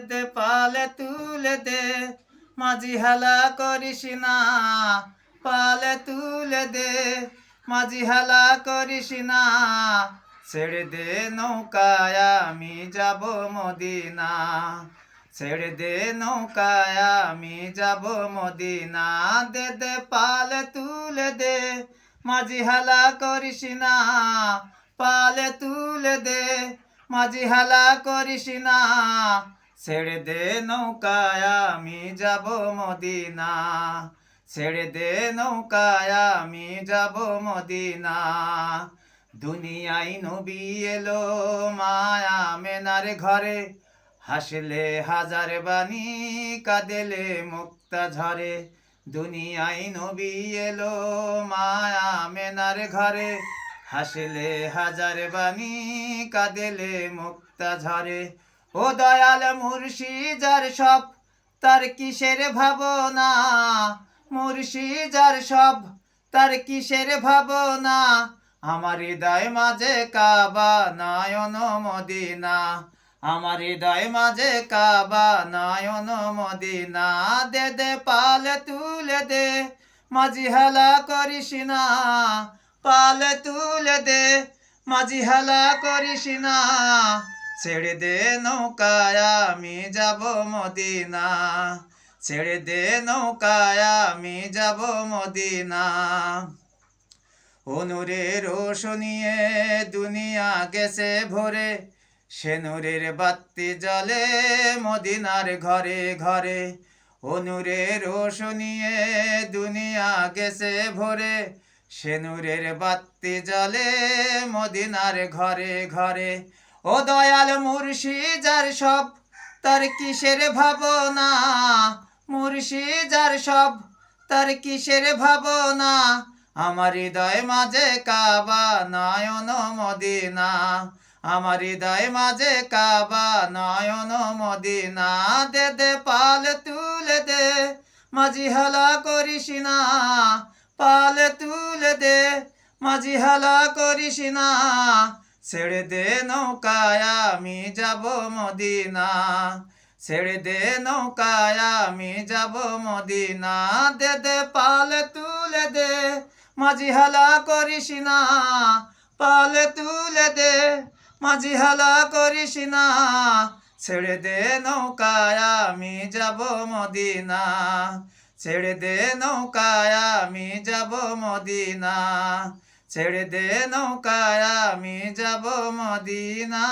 দে পালে তুলে দে, মাঝি হেলা করিস না, পালে তুলে দে, মাঝি হেলা করিস না, ছেড়ে দে নৌকায় আমি যাব মদিনা, ছেড়ে দে নৌকায় আমি যাব মদিনা, দে দে পালে তুলে দে, মাঝি হেলা করিস না, পালে তুলে দে, মাঝি হেলা করিস না, ছেড়ে দে নৌকায় আমি যাব মদিনা, ছেড়ে দে নৌকায় আমি যাব মদিনা। দুনিয়ায় নবী এলো মায়া মেনার ঘরে, হাসলে হাজার বাণী কাঁদেলে মুক্তা ঝরে, দুনিয়ায় নবী এলো মায়া মেনার ঘরে, হাসলে হাজার বাণী কাঁদেলে মুক্তা ঝরে। ও দয়াল মুর্শিদার সব তার কিসের ভাবনা, মুর্শিদার সব তার কিসের ভাবনা, আমার হৃদয় মাঝে কাবা নয়ন মদিনা, আমার হৃদয় মাঝে কাবা নয়ন মদিনা, দে দে পালে তুলে দে, মাঝি হেলা করিস না, পালে তুলে দে, মাঝি হেলা করিস না, ছেড়ে দে নৌকায় আমি যাব মদিনা, ছেড়ে দে নৌকায় আমি যাব মদিনা। ও নূরের রোশনিয়ে দুনিয়া গেছে ভরে, সে নূরের বাতি জ্বলে মদিনার ঘরে ঘরে, ও নূরের রোশনিয়ে দুনিয়া গেছে ভরে, সে নূরের বাতি জ্বলে মদিনার ঘরে ঘরে। ও দয়াল মুর্শিদার সব তার কিসের ভাবনা, মুর্শিদার সব তার কিসের ভাবনা, আমার হৃদয় মাঝে কাবা নয়ন মদিনা, আমার হৃদয় মাঝে কাবা নয়ন মদিনা, দে দে পালে তুলে দে, মাঝি হেলা করিস না, পালে তুলে দে, মাঝি হেলা করিস না, ছেড়ে দে নৌকায় আমি যাব মদিনা, ছেড়ে দে নৌকায় আমি যাব মদিনা, দে দে পালে তুলে দে, মাঝি হেলা করিস না, পালে তুলে দে, মাঝি হেলা করিস না, ছেড়ে দে নৌকায় আমি যাব মদিনা, ছেড়ে দে নৌকায় আমি যাব মদিনা, ছেড়ে দে নৌকায় আমি যাব মদিনা।